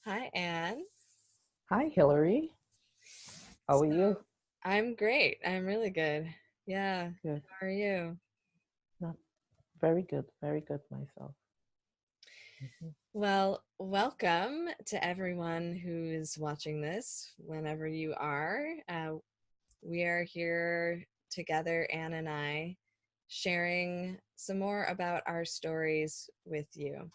Hi, Anne. Hi, Hilary. How So are you? I'm great. I'm really good. Yeah. Good. How are you? Not very good myself. Mhm. Well, welcome to everyone who is watching this, whenever you are. We are here together, Anne and I, sharing some more about our stories with you.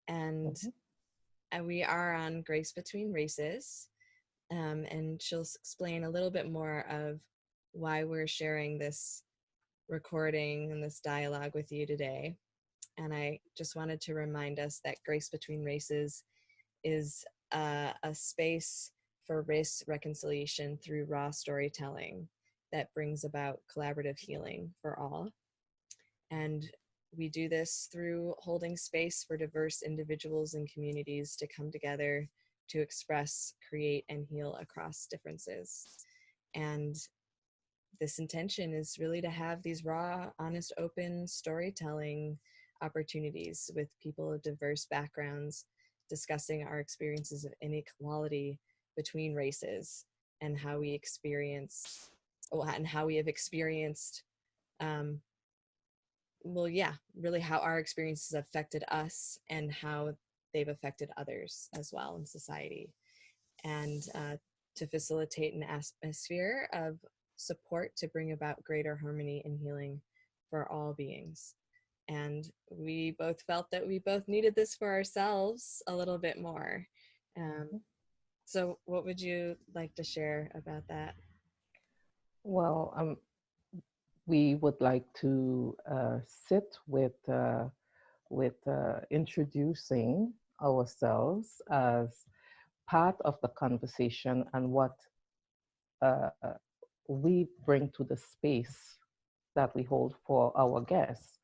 And Mhm. we are on Grace Between Races. And she'll explain a little bit more of why we're sharing this recording and this dialogue with you today. And I just wanted to remind us that Grace Between Races is a space for race reconciliation through raw storytelling that brings about collaborative healing for all. And we do this through holding space for diverse individuals and communities to come together to express, create, and heal across differences. And this intention is really to have these raw, honest, open storytelling opportunities with people of diverse backgrounds discussing our experiences of inequality between races and how we experience and how we have experienced um, well, yeah, really how our experiences affected us and how they've affected others as well in society, and to facilitate an atmosphere of support to bring about greater harmony and healing for all beings. And we both felt that we both needed this for ourselves a little bit more. Um, Mhm. so, what would you like to share about that? Well, we would like to sit with introducing ourselves as part of the conversation and what uh, we bring to the space that we hold for our guests.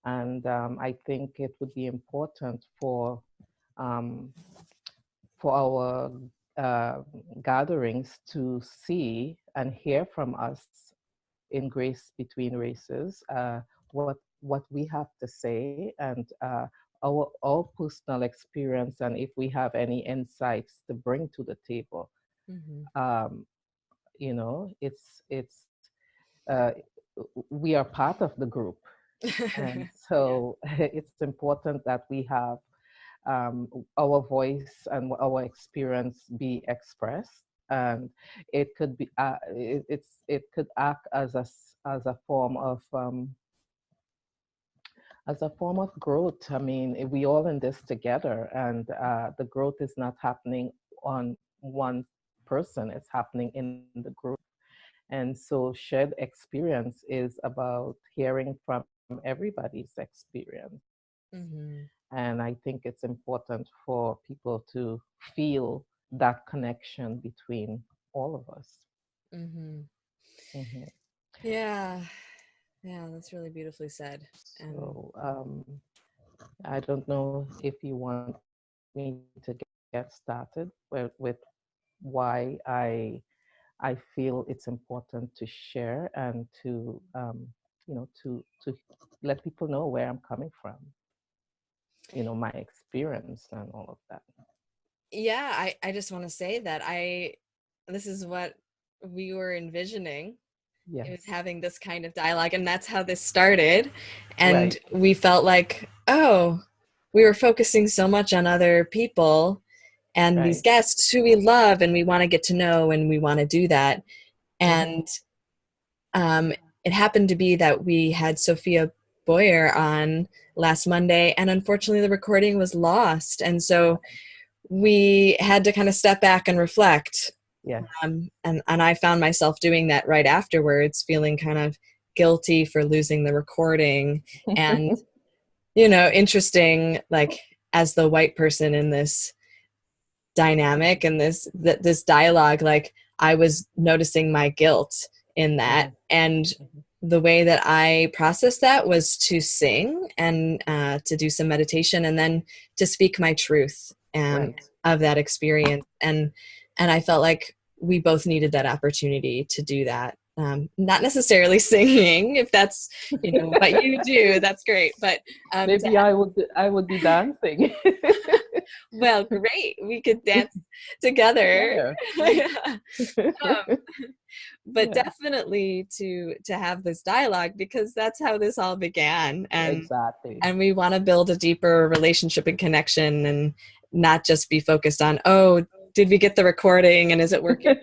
And I think it would be important um, for our uh, gatherings to see and hear from us in Grace Between Races, what we have to say and our personal experience, and if we have any insights to bring to the table. Mm-hmm. Um, it's uh, we are part of the group, and Yeah. so it's important that we have our voice and our experience be expressed, and it could be it could act as as a form of growth. I mean, we all in this together, and the growth is not happening on one person; it's happening in the group. And so, shared experience is about hearing from everybody's experience. Mm-hmm. And I think it's important for people to feel that connection between all of us. Mm-hmm. Mhm. Yeah. Yeah, that's really beautifully said. And So I don't know if you want me to get started with why I feel it's important to share and to let people know where I'm coming from, my experience and all of that. yeah, I just want to say that this is what we were envisioning. It was Yes, having this kind of dialogue, and that's how this started. And right, we felt like, oh, we were focusing so much on other people and these right. guests who we love and we want to get to know and we want to do that. Hmm. And um, it happened to be that we had Sophia Boyer on last Monday, and unfortunately, the recording was lost. And so we had to kind of step back and reflect. Yes. And I found myself doing that right afterwards, feeling kind of guilty for losing the recording. And, interesting, like as the white person in this dynamic and this dialogue, like I was noticing my guilt in that. Mhm. And Mhm. the way that I processed that was to sing and to do some meditation and then to speak my truth Right. of that experience. And I felt like we both needed that opportunity to do that. Not necessarily singing, if that's what you do, that's great. But to Maybe I would be dancing. Well, great. We could dance together. Together. um, but Yeah, definitely to have this dialogue, because that's how this all began, exactly. and we want to build a deeper relationship and connection, and not just be focused on, oh, did we get the recording and is it working,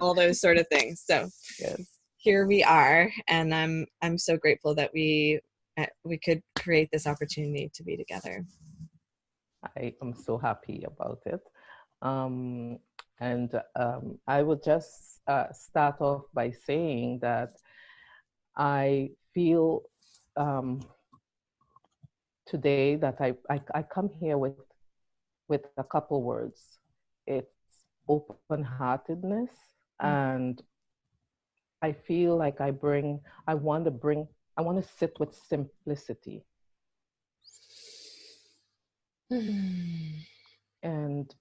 all those sort of things. So Yes, here we are, and I'm so grateful that we could create this opportunity to be together. I am so happy about it. Um, and I would just start off by saying that I feel um, today that I come here with a couple words. It's open-heartedness, and I feel like I want to sit with simplicity. And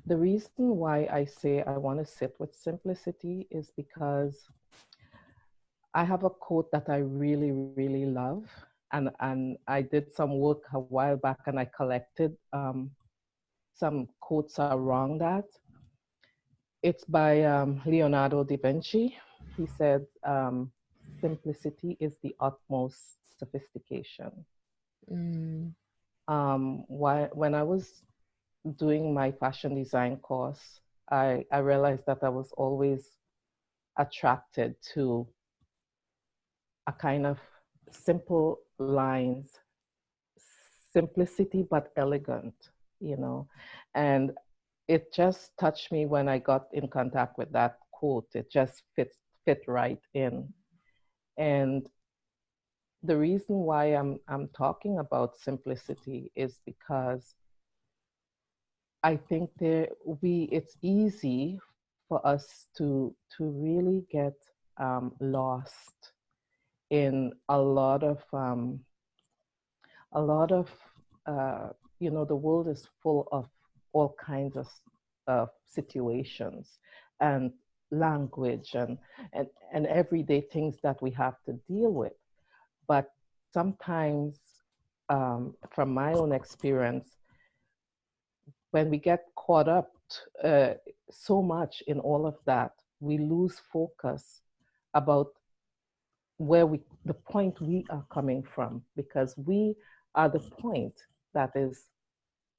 the reason why I say I want to sit with simplicity is because I have a quote that I really, really love. And I did some work a while back and I collected some quotes around that. It's by Leonardo da Vinci. He said, simplicity is the utmost sophistication. Mm. When I was doing my fashion design course, I realized that I was always attracted to a kind of simple lines, simplicity but elegant, you know. And it just touched me when I got in contact with that quote. It just fit right in. And the reason why I'm talking about simplicity is because I think it's easy for us to really get lost in a lot of uh, the world is full of all kinds of situations and language and everyday things that we have to deal with. But sometimes, from my own experience, when we get caught up uh, so much in all of that, we lose focus about the point we are coming from, because we are the point that is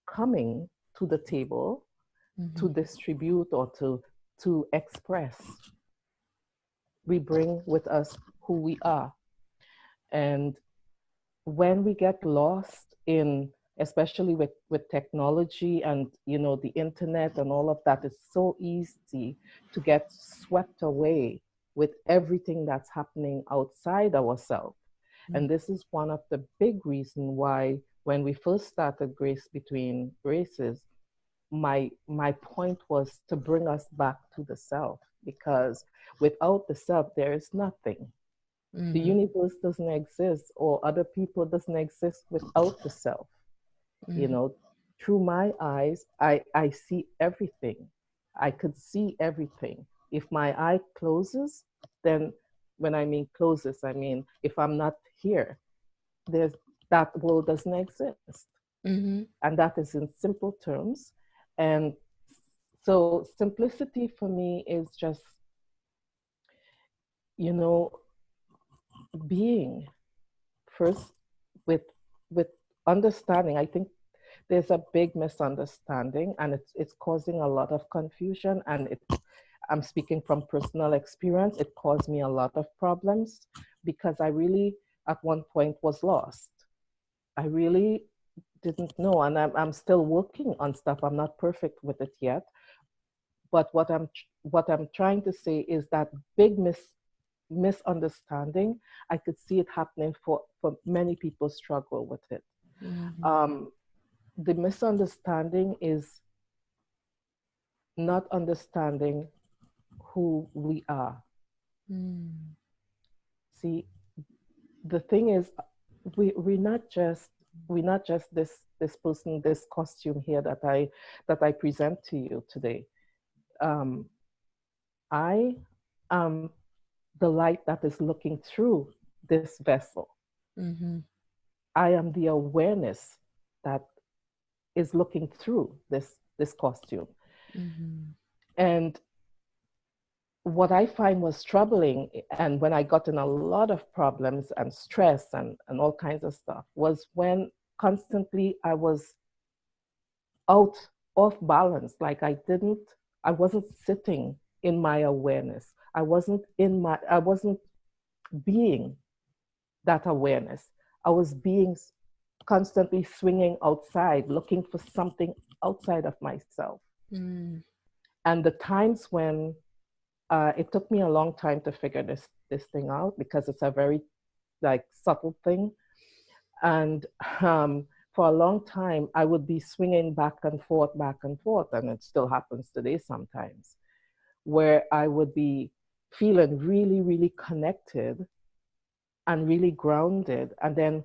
coming to the table to distribute or to express. We bring with us who we are. And when we get lost in, especially with technology and the internet and all of that, it's so easy to get swept away with everything that's happening outside ourselves. And this is one of the big reasons why when we first started Grace Between Races, my point was to bring us back to the self, because without the self there is nothing. The universe doesn't exist, or other people doesn't exist without the self. You know, through my eyes, I see everything. I could see everything. If my eye closes, then when I mean closes, I mean if I'm not here, there's that world doesn't exist. And that is in simple terms. And so simplicity for me is just, you know, being first with with understanding. I think there's a big misunderstanding, and it's causing a lot of confusion, and I'm speaking from personal experience. It caused me a lot of problems because I really at one point was lost. I really didn't know, and I'm still working on stuff. I'm not perfect with it yet, but what I'm trying to say is that big misunderstanding, I could see it happening for many people struggle with it. Um, the misunderstanding is not understanding who we are. See, the thing is, we're not just this person, this costume here that I present to you today. Um, I am the light that is looking through this vessel. I am the awareness that is looking through this costume. Mm-hmm. And what I find was troubling, and when I got in a lot of problems and stress and all kinds of stuff, was when constantly I was out off balance. Like I wasn't sitting in my awareness. I wasn't being that awareness. I was being constantly swinging outside, looking for something outside of myself. Mm. And the times when it took me a long time to figure this thing out, because it's a very like subtle thing. And for a long time, I would be swinging back and forth, and it still happens today sometimes, where I would be feeling really, really connected and really grounded, and then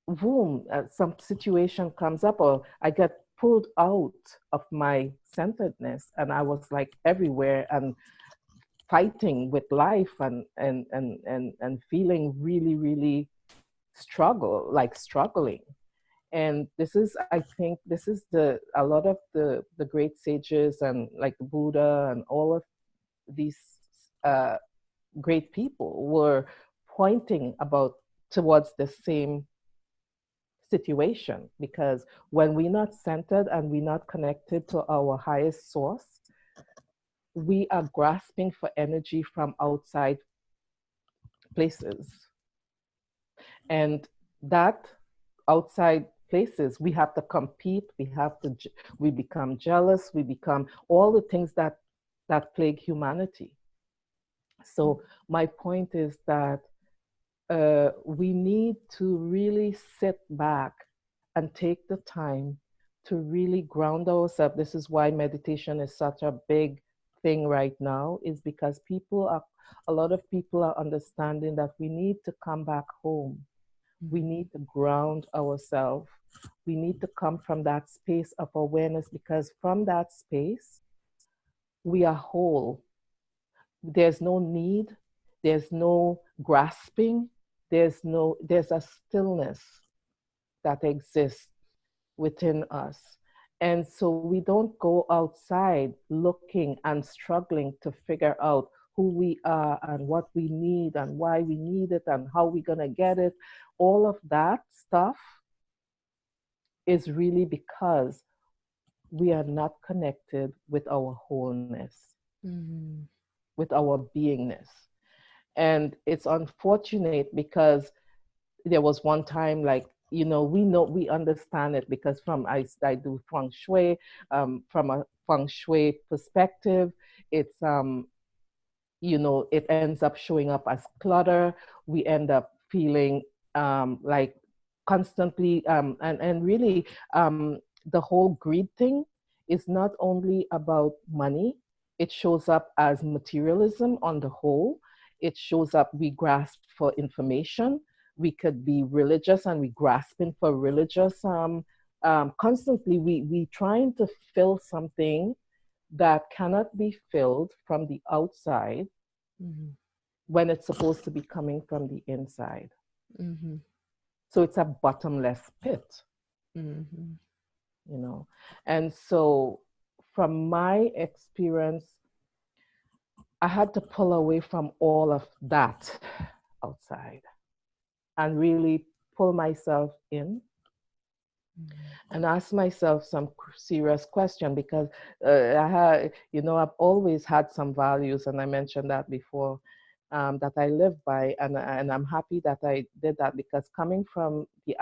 boom, some situation comes up, or I get pulled out of my centeredness, and I was like everywhere and fighting with life and feeling really, really struggling. And this is, I think, this is a lot of the great sages and like the Buddha and all of these uh, great people were pointing about towards the same situation, because when we're not centered and we're not connected to our highest source, we are grasping for energy from outside places. And that outside places, we have to compete, we become jealous, we become all the things that plague humanity. So my point is that we need to really sit back and take the time to really ground ourselves. This is why meditation is such a big thing right now, is because a lot of people are understanding that we need to come back home. We need to ground ourselves. We need to come from that space of awareness, because from that space, we are whole. There's no need, there's no grasping, there's a stillness that exists within us. And so we don't go outside looking and struggling to figure out who we are and what we need and why we need it and how we're going to get it. All of that stuff is really because we are not connected with our wholeness, Mm-hmm. with our beingness. And it's unfortunate because there was one time, like, we understand it, because I do feng shui. From a feng shui perspective, it's it ends up showing up as clutter. We end up feeling like constantly, and really, the whole greed thing is not only about money. It shows up as materialism on the whole. It shows up, we grasp for information. We could be religious and we grasping for religious, constantly we trying to fill something that cannot be filled from the outside, Mm-hmm. when it's supposed to be coming from the inside. Mm-hmm. So it's a bottomless pit, Mm-hmm. you know. And so, from my experience, I had to pull away from all of that outside and really pull myself in and ask myself some serious question, because I've always had some values, and I mentioned that before, that I live by, and I'm happy that I did that, because coming from the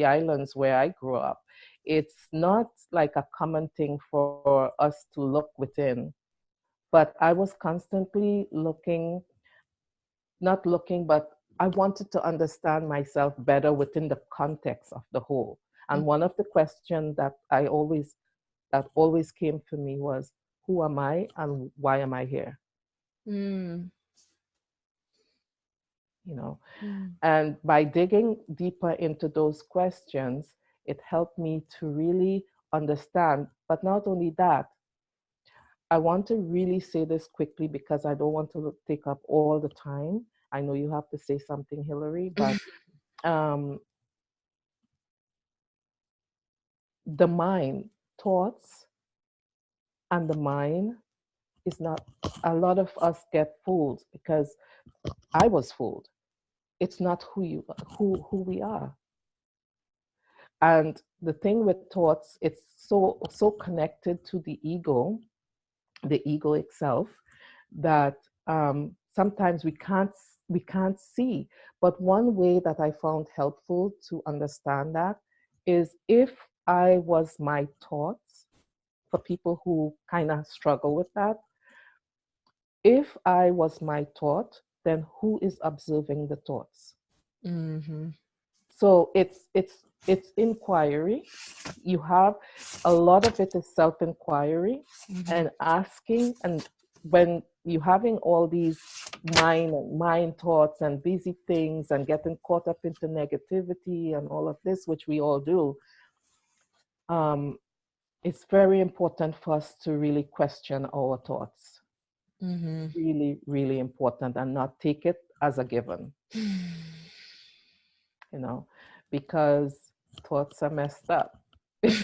islands where I grew up, it's not like a common thing for us to look within, but I was constantly looking, not looking, but I wanted to understand myself better within the context of the whole. And one of the questions that always came to me was, who am I and why am I here? Mm-hmm. You know, Mm-hmm. and by digging deeper into those questions, it helped me to really understand. But not only that, I want to really say this quickly because I don't want to take up all the time. I know you have to say something, Hilary, but um, the mind, thoughts and the mind is not, a lot of us get fooled because I was fooled. It's not who we are. And the thing with thoughts, it's so connected to the ego itself, that sometimes we can't see. But one way that I found helpful to understand that is, if I was my thoughts, for people who kind of struggle with that, if I was my thought, then who is observing the thoughts? Mm-hmm. So it's inquiry. You have, a lot of it is self-inquiry Mm-hmm. and asking. And when you're having all these mind thoughts and busy things and getting caught up into negativity and all of this, which we all do, um, it's very important for us to really question our thoughts. Mm-hmm. Really, really important, and not take it as a given, you know, because thoughts are messed up.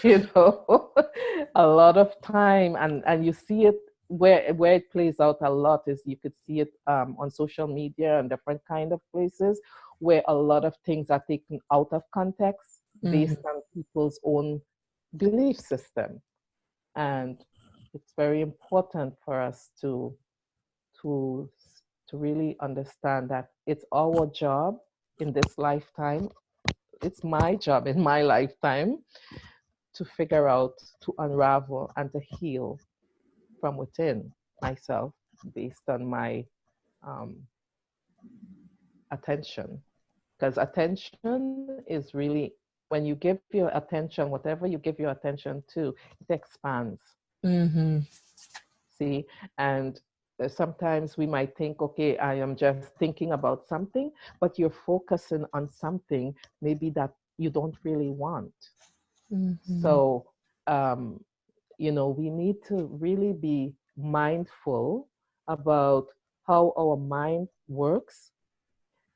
You know, a lot of time, and you see it where it plays out a lot is, you could see it on social media and different kind of places, where a lot of things are taken out of context Mm-hmm. based on people's own belief system. And it's very important for us to to really understand that it's our job in this lifetime, it's my job in my lifetime, to figure out, to unravel, and to heal from within myself, based on my um, attention. Because attention is really, when you give your attention, whatever you give your attention to, it expands. Mm-hmm. See, and sometimes we might think, okay, I am just thinking about something, but you're focusing on something maybe that you don't really want. Mm-hmm. So, we need to really be mindful about how our mind works.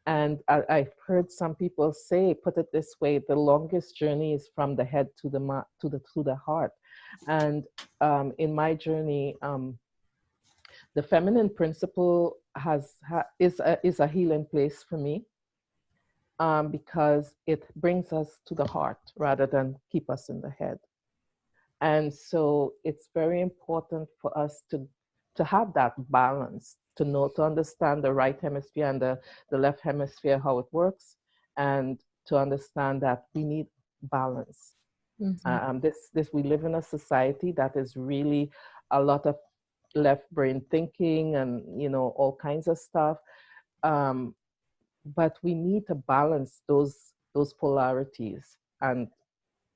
And I've heard some people say, put it this way: the longest journey is from the head to the heart. And in my journey, the feminine principle is a healing place for me, because it brings us to the heart rather than keep us in the head. And so it's very important for us to have that balance, to understand the right hemisphere and the left hemisphere, how it works, and to understand that we need balance. Mm-hmm. This we live in a society that is really a lot of left brain thinking, and all kinds of stuff. Um, but we need to balance those polarities and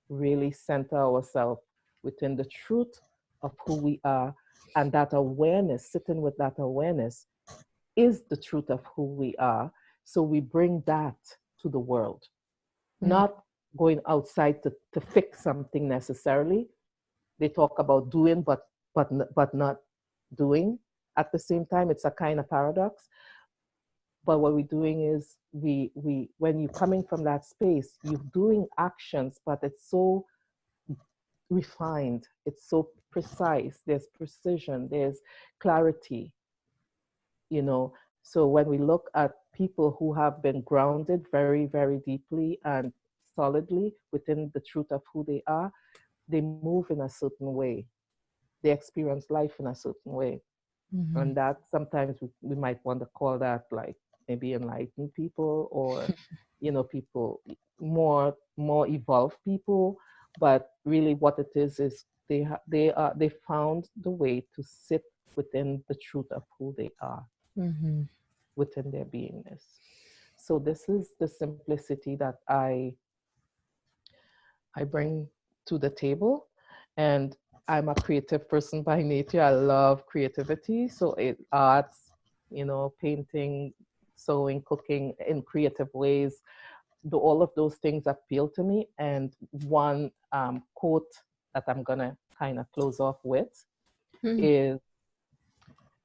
really center ourselves within the truth of who we are. And that awareness, sitting with that awareness, is the truth of who we are. So we bring that to the world, not going outside to fix something necessarily. They talk about doing, but not doing at the same time. It's a kind of paradox. But what we're doing is, we when you're coming from that space, you're doing actions, but it's so refined, it's so precise, there's precision, there's clarity, you know. So when we look at people who have been grounded very, very deeply and solidly within the truth of who they are, they move in a certain way, they experience life in a certain way. Mm-hmm. And that sometimes we might want to call that, like, maybe enlightened people, or people, more evolved people. But really what it is they found the way to sit within the truth of who they are, Mm-hmm. within their beingness. So this is the simplicity that I bring to the table. And I'm a creative person by nature. I love creativity. So arts, painting, sewing, cooking in creative ways, all of those things appeal to me. And one quote that I'm going to kind of close off with is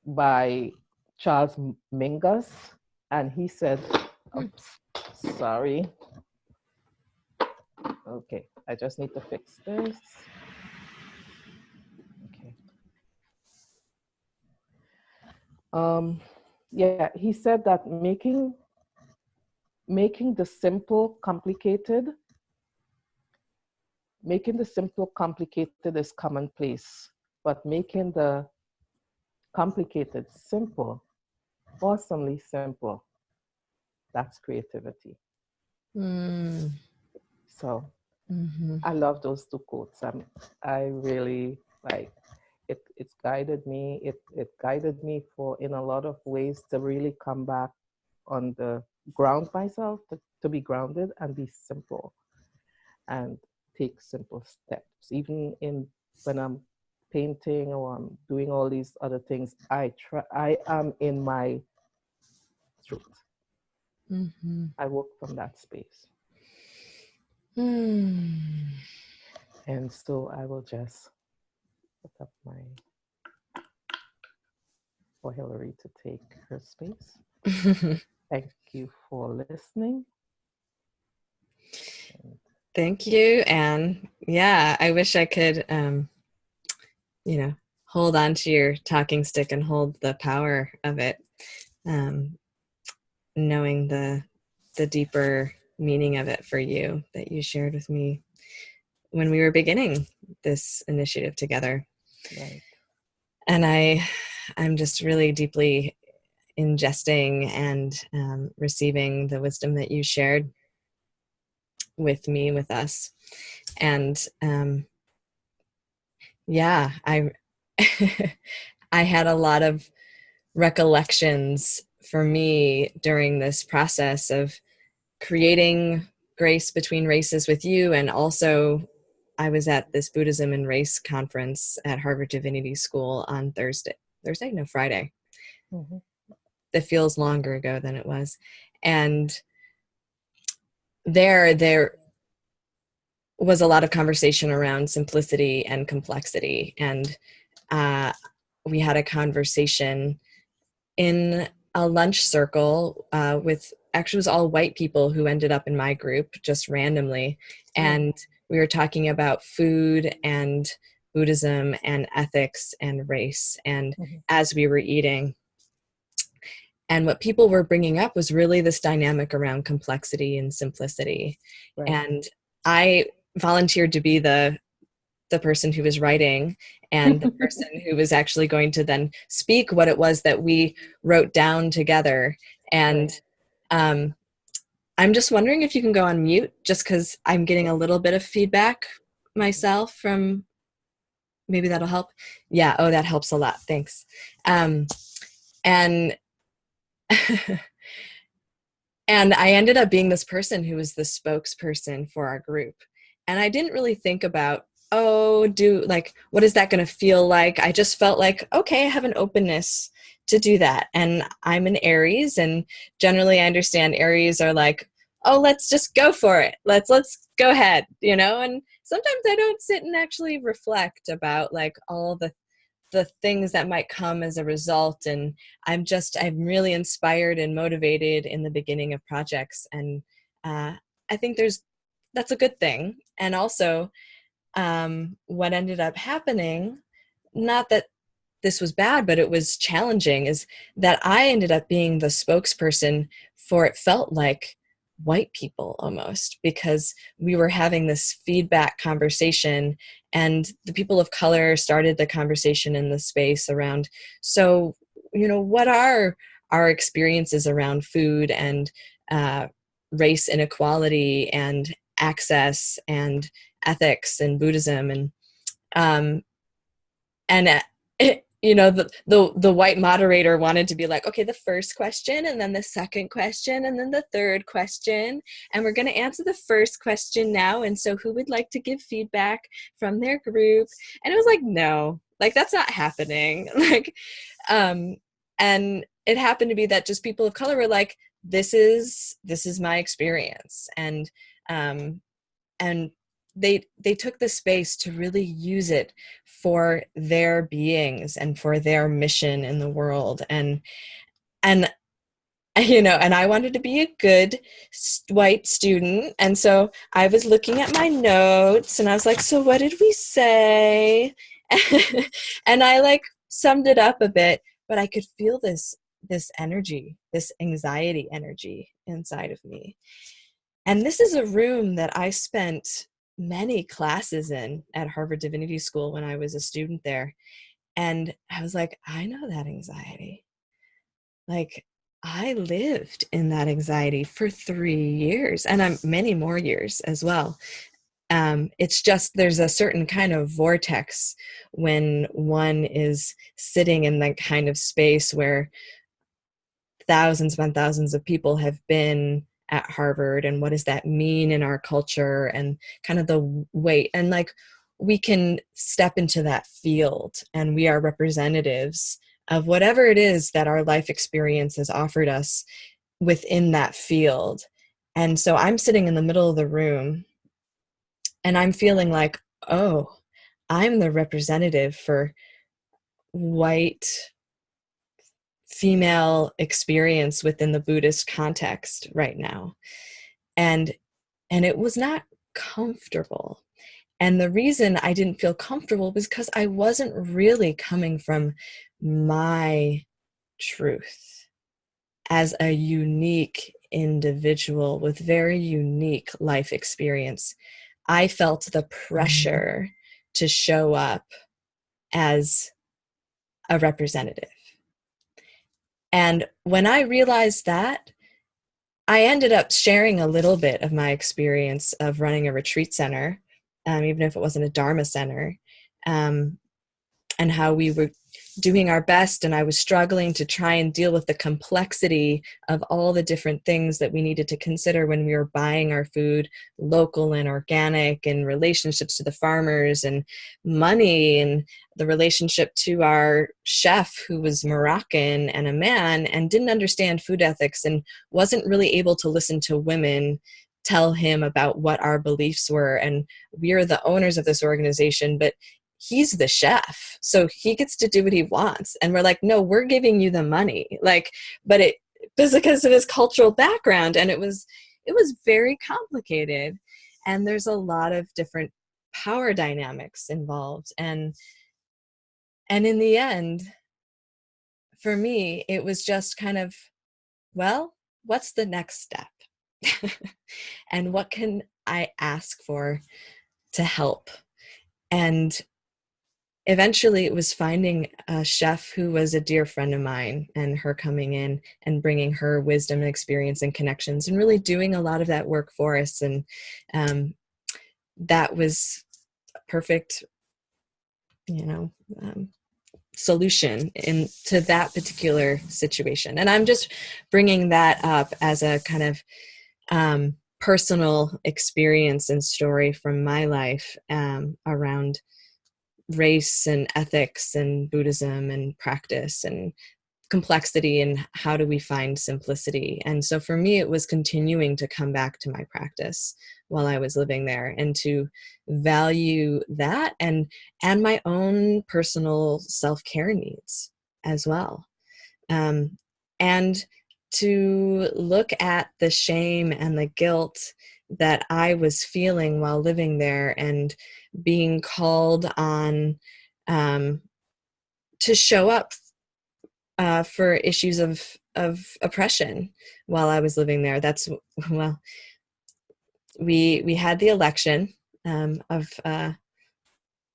by Charles Mingus. And he said, oops, sorry. Okay, I just need to fix this. Okay. Yeah, he said that making the simple complicated, is commonplace, but making the complicated simple, awesomely simple, that's creativity. Mm. So Mm-hmm. I love those two quotes. I really like it. It's guided me. It guided me for in a lot of ways to really come back on the ground myself, to be grounded and be simple and take simple steps. Even in when I'm painting or I'm doing all these other things, I am in my truth. Mm-hmm. I work from that space. Mm. And so I will just put up for Hilary to take her space. Thank you for listening. Thank you, Anne. Yeah, I wish I could, hold on to your talking stick and hold the power of it, knowing the deeper meaning of it for you that you shared with me when we were beginning this initiative together. Right. And I'm just really deeply ingesting and receiving the wisdom that you shared with me, with us. And yeah, I I had a lot of recollections for me during this process of creating Grace Between Races with you. And also I was at this Buddhism and Race conference at Harvard Divinity School on Friday. Mm-hmm. It feels longer ago than it was. And there was a lot of conversation around simplicity and complexity. And we had a conversation in a lunch circle with, actually it was all white people who ended up in my group just randomly. And we were talking about food and Buddhism and ethics and race, and as we were eating. And what people were bringing up was really this dynamic around complexity and simplicity. Right. And I volunteered to be the person who was writing and the person who was actually going to then speak what it was that we wrote down together. And I'm just wondering if you can go on mute, just because I'm getting a little bit of feedback myself from, maybe that'll help. Yeah. Oh, that helps a lot. Thanks. And and I ended up being this person who was the spokesperson for our group. And I didn't really think about, what is that going to feel like? I just felt like, okay, I have an openness to do that. And I'm an Aries, and generally I understand Aries are like, oh, let's just go for it. Let's go ahead, and sometimes I don't sit and actually reflect about like all the things that might come as a result. And I'm really inspired and motivated in the beginning of projects. And I think that's a good thing. And also what ended up happening, not that this was bad, but it was challenging, is that I ended up being the spokesperson for, it felt like, white people almost, because we were having this feedback conversation, and the people of color started the conversation in the space around, so, what are our experiences around food and race inequality and access and ethics and Buddhism, and the white moderator wanted to be like, okay, the first question, and then the second question, and then the third question, and we're going to answer the first question now, and so who would like to give feedback from their group? And it was like, no, like that's not happening. And it happened to be that just people of color were like, this is my experience, and they took the space to really use it for their beings and for their mission in the world. And you know, and I wanted to be a good white student. And so I was looking at my notes and I was like, so what did we say? And I like summed it up a bit, but I could feel this energy, this anxiety energy inside of me. And this is a room that I spent many classes in at Harvard Divinity School when I was a student there. And I was like, I know that anxiety. Like, I lived in that anxiety for 3 years, and I'm many more years as well. It's just there's a certain kind of vortex when one is sitting in that kind of space where thousands upon thousands of people have been at Harvard, and what does that mean in our culture, and kind of the weight, and like we can step into that field and we are representatives of whatever it is that our life experience has offered us within that field. And so I'm sitting in the middle of the room and I'm feeling like, oh, I'm the representative for white female experience within the Buddhist context right now. And it was not comfortable. And the reason I didn't feel comfortable was because I wasn't really coming from my truth as a unique individual with very unique life experience. I felt the pressure to show up as a representative. And when I realized that, I ended up sharing a little bit of my experience of running a retreat center, even if it wasn't a Dharma center, and how we were doing our best, and I was struggling to try and deal with the complexity of all the different things that we needed to consider when we were buying our food local and organic, and relationships to the farmers, and money, and the relationship to our chef who was Moroccan and a man and didn't understand food ethics and wasn't really able to listen to women tell him about what our beliefs were. And we're the owners of this organization, but he's the chef, so he gets to do what he wants. And we're like, no, we're giving you the money. Like, but it was because of his cultural background, and it was very complicated. And there's a lot of different power dynamics involved. And in the end, for me, it was just kind of, well, what's the next step? And what can I ask for to help? And eventually it was finding a chef who was a dear friend of mine, and her coming in and bringing her wisdom and experience and connections and really doing a lot of that work for us. And that was a perfect, solution to that particular situation. And I'm just bringing that up as a kind of personal experience and story from my life around race and ethics and Buddhism and practice and complexity, and how do we find simplicity. And so for me, it was continuing to come back to my practice while I was living there, and to value that, and my own personal self-care needs as well. And to look at the shame and the guilt that I was feeling while living there, and being called on to show up for issues of oppression while I was living there. That's, well, we had the election of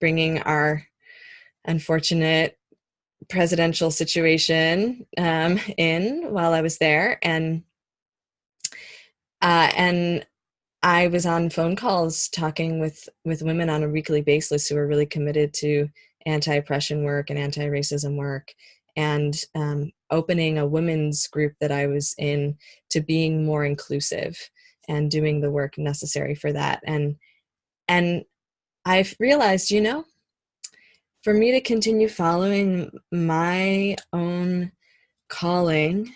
bringing our unfortunate presidential situation in while I was there, and I was on phone calls talking with women on a weekly basis who are really committed to anti-oppression work and anti-racism work, and opening a women's group that I was in to being more inclusive and doing the work necessary for that. And I've realized, for me to continue following my own calling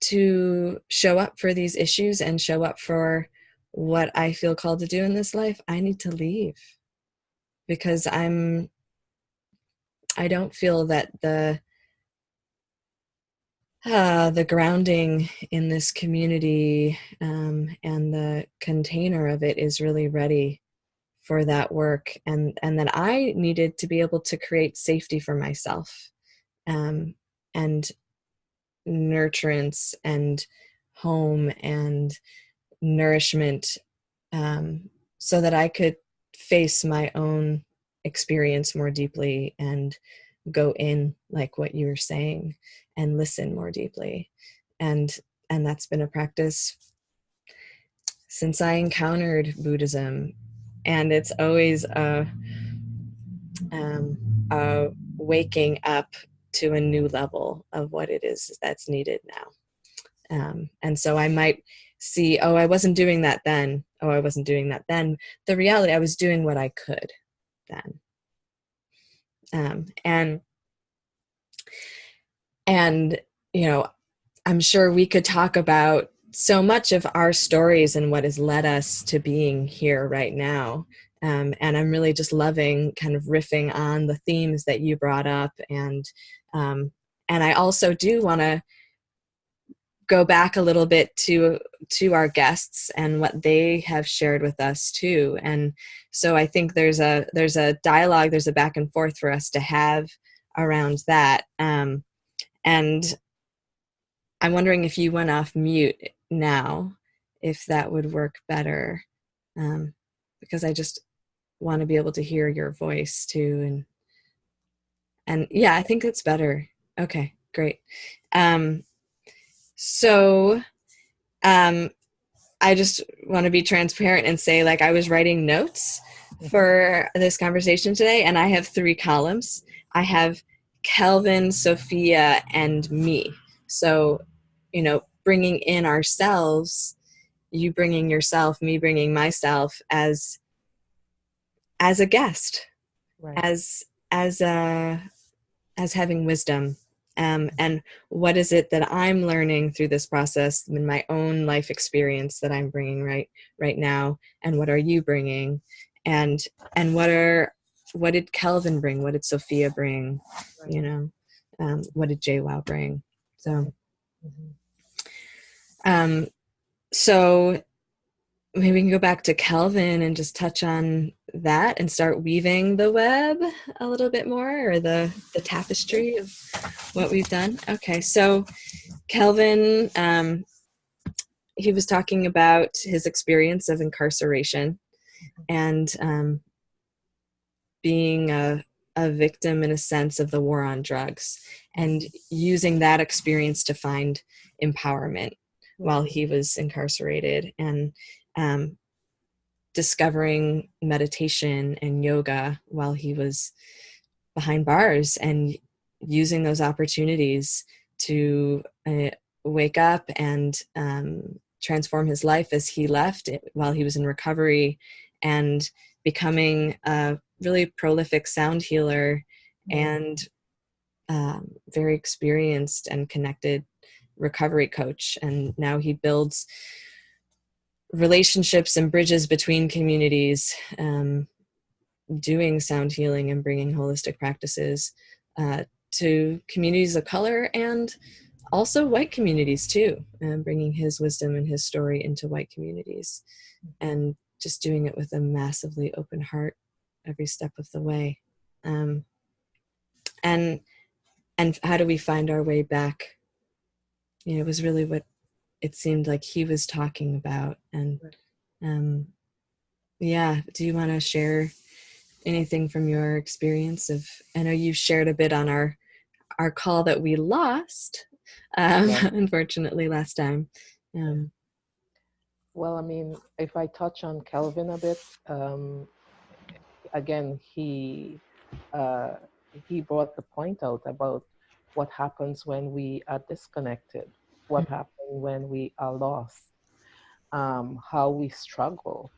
to show up for these issues and show up for what I feel called to do in this life, I need to leave, because I don't feel that the grounding in this community, and the container of it is really ready for that work, and that I needed to be able to create safety for myself, and nurturance and home and nourishment, so that I could face my own experience more deeply and go in, like what you were saying, and listen more deeply. And that's been a practice since I encountered Buddhism, and it's always a waking up to a new level of what it is that's needed now. And so I might see, oh, I wasn't doing that then. Oh, I wasn't doing that then. The reality, I was doing what I could then. And you know, I'm sure we could talk about so much of our stories and what has led us to being here right now. And I'm really just loving kind of riffing on the themes that you brought up. And I also do want to go back a little bit to our guests and what they have shared with us too. And so I think there's a dialogue, there's a back and forth for us to have around that. And I'm wondering if you went off mute now, if that would work better, because I just want to be able to hear your voice too. And yeah, I think it's better. Okay, great. So I just want to be transparent and say, like, I was writing notes for this conversation today, and I have 3 columns. I have Kelvin, Sophia, and me. So, you know, bringing in ourselves, you bringing yourself, me bringing myself as a guest, Right. as having wisdom. And what is it that I'm learning through this process in my own life experience that I'm bringing right now, and what are you bringing, and what did Kelvin bring, what did Sophia bring, Right. you know, what did JWOW bring? So Right. so maybe we can go back to Kelvin and just touch on that and start weaving the web a little bit more, or the tapestry of what we've done. Okay, so Kelvin, he was talking about his experience of incarceration and being a victim, in a sense, of the war on drugs, and using that experience to find empowerment while he was incarcerated, and discovering meditation and yoga while he was behind bars, and using those opportunities to wake up and transform his life as he left it, while he was in recovery, and becoming a really prolific sound healer and very experienced and connected recovery coach. And now he builds relationships and bridges between communities, doing sound healing and bringing holistic practices to communities of color, and also white communities too, and bringing his wisdom and his story into white communities, and just doing it with a massively open heart every step of the way. And how do we find our way back? You know, it was really what it seemed like he was talking about. And yeah, do you want to share anything from your experience of, I know you shared a bit on our call that we lost, unfortunately, last time. Well, I mean, if I touch on Kelvin a bit, again, he brought the point out about what happens when we are disconnected, what happens when we are lost, how we struggle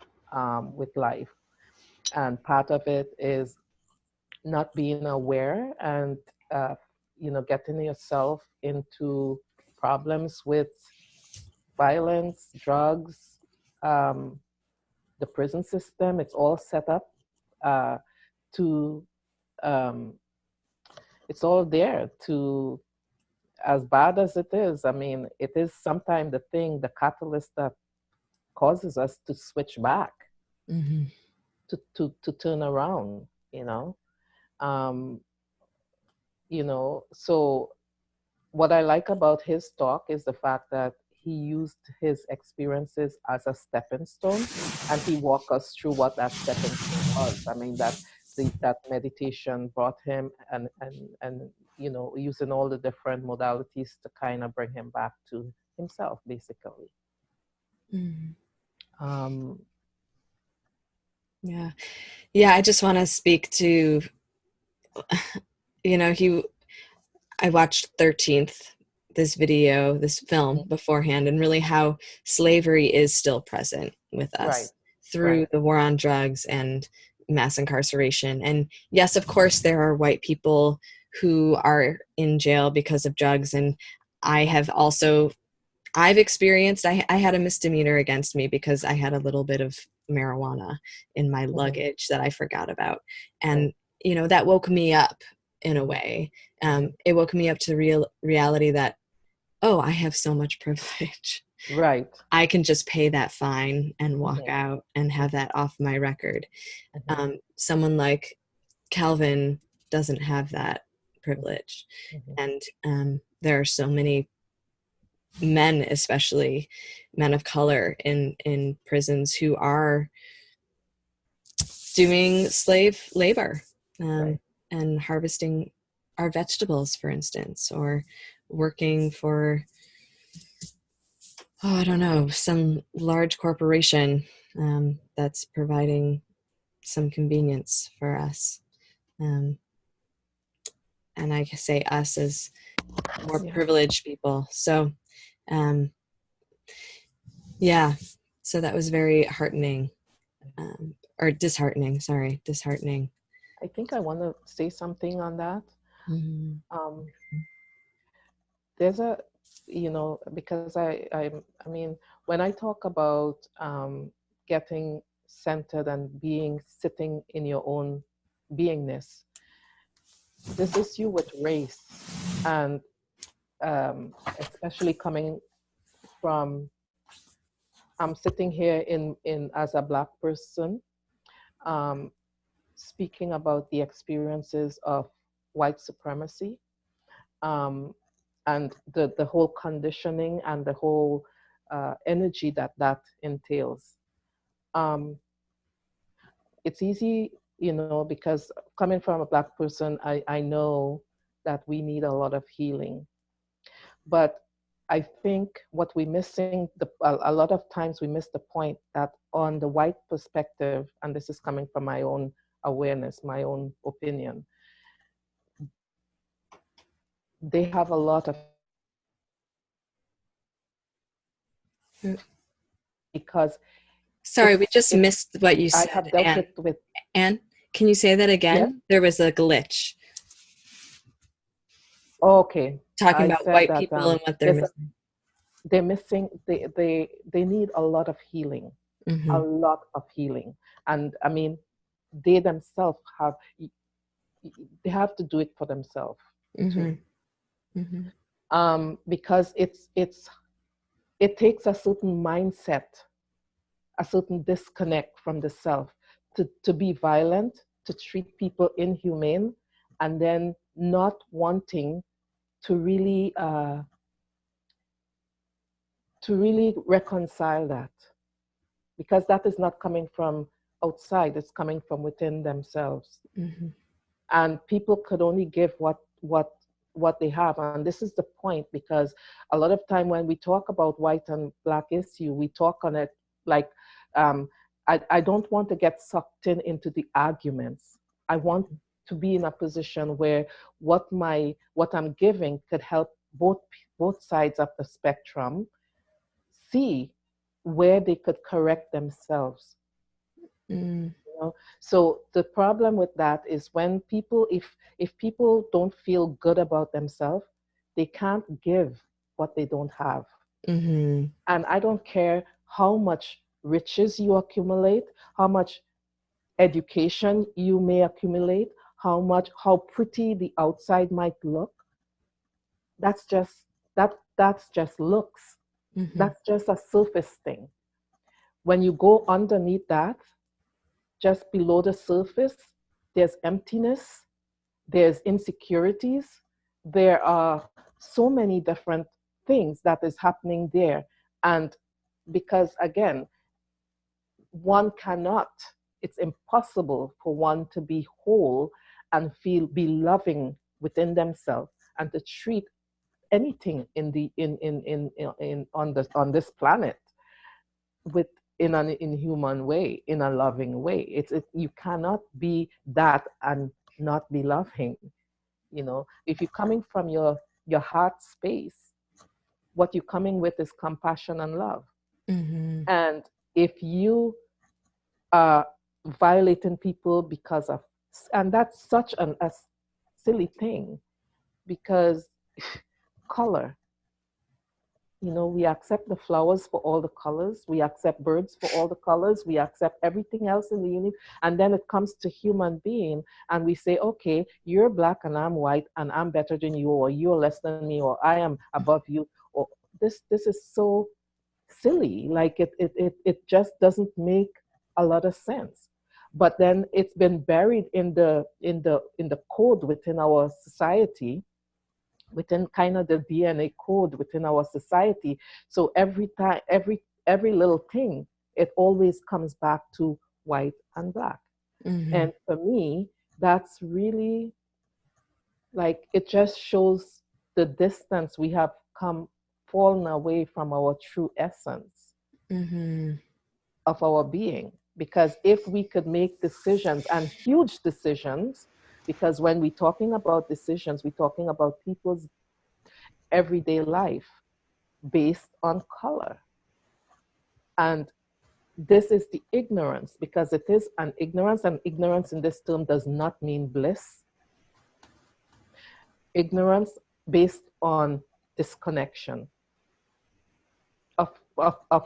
with life. And part of it is not being aware and, getting yourself into problems with violence, drugs, the prison system. It's all set up to, it's all there to as bad as it is, I mean, it is sometimes the catalyst that causes us to switch back, Mm-hmm. to turn around, um, so what I like about his talk is the fact that he used his experiences as a stepping stone, and he walked us through what that stepping stone was. I mean, that meditation brought him, and using all the different modalities to kind of bring him back to himself, basically. Mm-hmm. Um, Yeah. Yeah, I just want to speak to, I watched 13th, this video, this film beforehand, and really how slavery is still present with right, us through right. the war on drugs and mass incarceration. And yes, of course, there are white people who are in jail because of drugs. And I've experienced, I had a misdemeanor against me because I had a little bit of marijuana in my luggage that I forgot about. And, that woke me up in a way. It woke me up to reality that, oh, I have so much privilege. Right. I can just pay that fine and walk out and have that off my record. Someone like Kelvin doesn't have that privilege. And there are so many men, especially men of color in prisons, who are doing slave labor, and harvesting our vegetables, for instance, or working for, I don't know, some large corporation that's providing some convenience for us. And I say us as more privileged people. So, yeah, so that was very heartening, or disheartening. Sorry, disheartening. I think I want to say something on that. There's a, because I mean, when I talk about getting centered and sitting in your own beingness, this issue with race, and especially coming from, I'm sitting here in as a Black person, um, speaking about the experiences of white supremacy, and the whole conditioning and the whole energy that entails. Um, it's easy, because coming from a Black person, I know that we need a lot of healing. But I think what we're missing, a lot of times we miss the point that on the white perspective, and this is coming from my own awareness, my own opinion, they have a lot of because Sorry, we just missed what you said. I have dealt Ann. with Ann, can you say that again? Yes? There was a glitch. Okay. Talking I about said white that people and what they're missing. they're missing, they need a lot of healing, a lot of healing. And I mean, they themselves they have to do it for themselves too. Because it takes a certain mindset, a certain disconnect from the self to be violent, to treat people inhumane, and then not wanting to really reconcile that, because that is not coming from outside, it's coming from within themselves. And people could only give what they have. And this is the point, because a lot of time when we talk about white and Black issue, we talk on it like, I don't want to get sucked into the arguments. I want to be in a position where what I'm giving could help both sides of the spectrum see where they could correct themselves. So the problem with that is when people, if people don't feel good about themselves, they can't give what they don't have. And I don't care how much riches you accumulate, how much education you may accumulate, how pretty the outside might look. that's just that's just looks. Mm-hmm. That's just a surface thing. When you go underneath that, just below the surface, there's emptiness, there's insecurities, there are so many different things that is happening there. And because again, one cannot, it's impossible for one to be whole and feel be loving within themselves and to treat anything in the in on this planet with in an inhuman way, in a loving way. You cannot be that and not be loving. You know, if you're coming from your heart space, what you're coming with is compassion and love. Mm-hmm. And if you are violating people because of, and that's such a silly thing, because color, you know, we accept the flowers for all the colors, we accept birds for all the colors, we accept everything else in the universe, and then it comes to human being, and we say, okay, you're black and I'm white, and I'm better than you, or you're less than me, or I am above you, or this is so silly. Like it just doesn't make a lot of sense. But then it's been buried in the code within our society, within kind of the DNA code within our society. So every time, every little thing, it always comes back to white and black. Mm-hmm. And for me, that's really like, it just shows the distance we have come, fallen away from our true essence Mm-hmm. of our being. Because if we could make decisions, and huge decisions, because when we're talking about decisions, we're talking about people's everyday life based on color. And this is the ignorance, because it is an ignorance, and ignorance in this term does not mean bliss. Ignorance based on disconnection of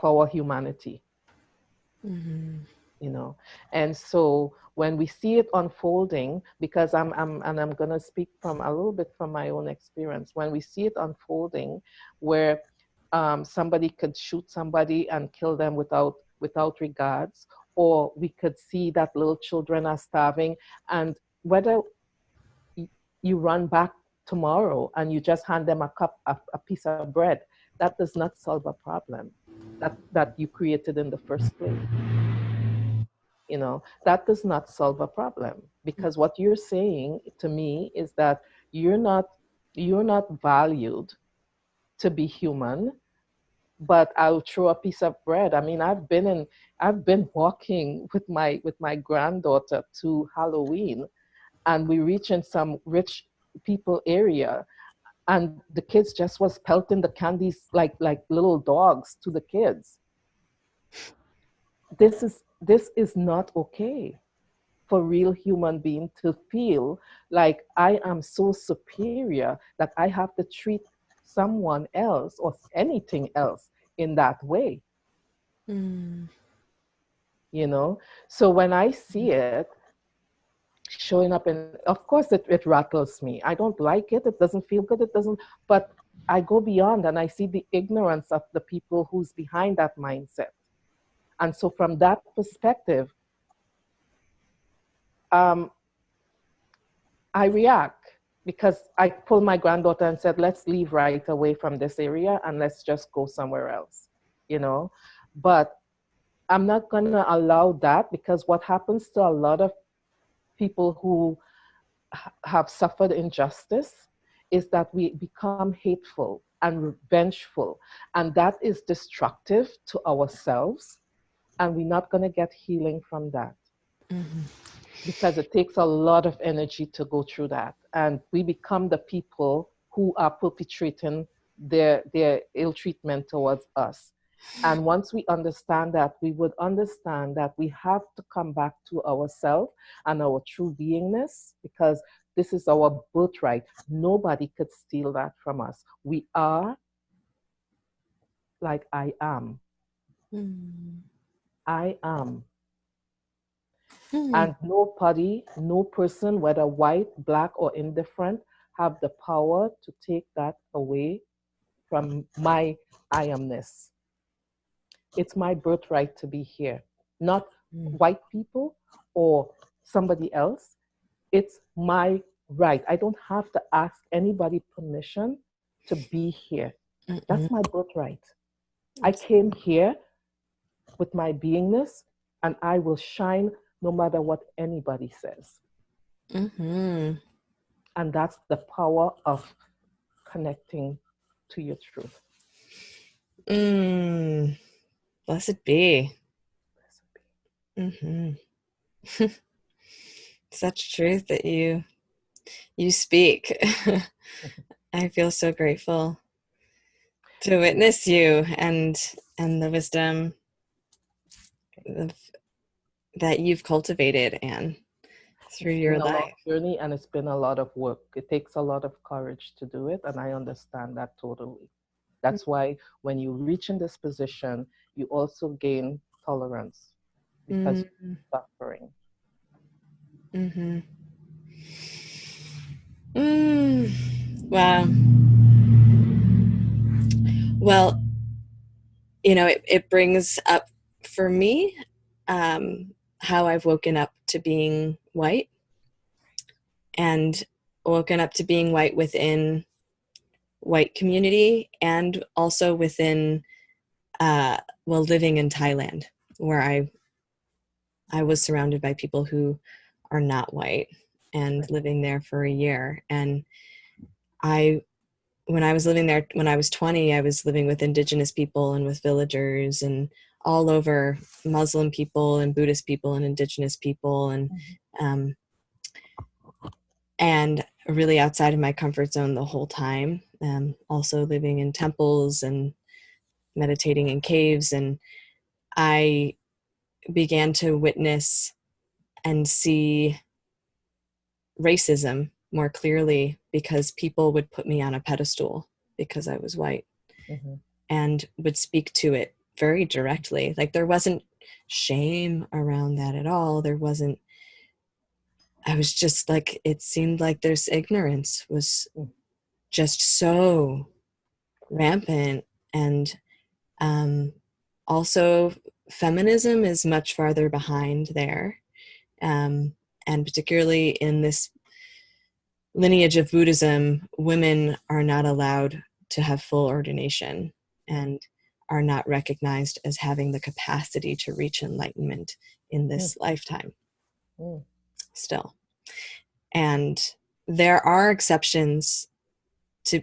our humanity, Mm-hmm. you know. And so when we see it unfolding, because I'm going to speak from a little bit from my own experience, when we see it unfolding where somebody could shoot somebody and kill them without regards, or we could see that little children are starving, and whether you run back tomorrow and you just hand them a piece of bread, that does not solve a problem that you created in the first place. You know, that does not solve a problem, because what you're saying to me is that you're not you're not valued to be human, but I'll throw a piece of bread. I mean, I've been walking with my granddaughter to Halloween, and we reach in some rich people area, and the kids just was pelting the candies like little dogs to the kids. This is not okay for real human being to feel like I am so superior that I have to treat someone else or anything else in that way, Mm-hmm. you know. So when I see it showing up, in, of course it rattles me. I don't like it, it doesn't feel good, it doesn't, but I go beyond and I see the ignorance of the people who's behind that mindset. And so from that perspective, um, I react, because I pulled my granddaughter and said, let's leave right away from this area and let's just go somewhere else, you know. But I'm not going to allow that, because what happens to a lot of people who have suffered injustice is that we become hateful and revengeful, and that is destructive to ourselves, and we're not going to get healing from that, Mm-hmm. because it takes a lot of energy to go through that, and we become the people who are perpetrating their ill treatment towards us. And once we understand that, we would understand that we have to come back to ourselves and our true beingness, because this is our birthright. Nobody could steal that from us. We are like I am. I am. Mm-hmm. And nobody, no person, whether white, black, or indifferent, have the power to take that away from my I amness. It's my birthright to be here, not white people or somebody else. It's my right. I don't have to ask anybody permission to be here. That's my birthright. I came here with my beingness, and I will shine no matter what anybody says. And that's the power of connecting to your truth. Blessed be. Blessed be. Such truth that you speak. I feel so grateful to witness you and the wisdom that you've cultivated, Anne, through your life. It's been a long journey, and it's been a lot of work. It takes a lot of courage to do it, and I understand that totally. That's why when you reach in this position, you also gain tolerance because you're suffering. Wow. Well, it brings up for me how I've woken up to being white, and woken up to being white within white community, and also within living in Thailand, where I was surrounded by people who are not white, and living there for a year. And when I was living there, when I was 20, I was living with indigenous people and with villagers and all over, Muslim people and Buddhist people and indigenous people, and really outside of my comfort zone the whole time. Also living in temples and meditating in caves. And I began to witness and see racism more clearly, because people would put me on a pedestal because I was white, and would speak to it very directly. Like, there wasn't shame around that at all. There wasn't, I was just like, it seemed like there's ignorance was just so rampant. And also feminism is much farther behind there. And particularly in this lineage of Buddhism, women are not allowed to have full ordination and are not recognized as having the capacity to reach enlightenment in this lifetime still. And there are exceptions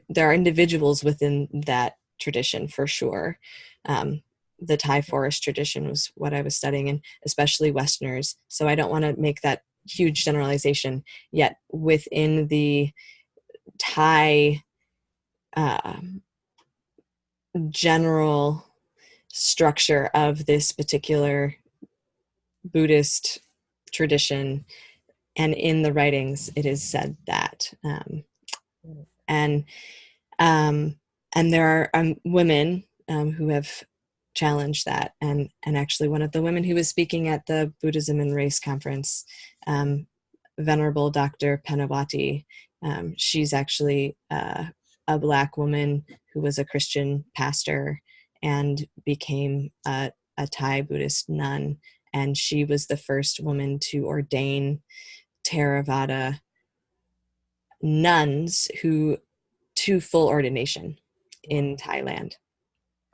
there are individuals within that tradition, for sure. The Thai forest tradition was what I was studying, and especially Westerners. So I don't want to make that huge generalization, yet within the Thai general structure of this particular Buddhist tradition, and in the writings, it is said that. And there are women who have challenged that. And actually, one of the women who was speaking at the Buddhism and Race Conference, Venerable Dr. Penawati, she's actually a Black woman who was a Christian pastor and became a Thai Buddhist nun. And she was the first woman to ordain Theravada nuns to full ordination in Thailand.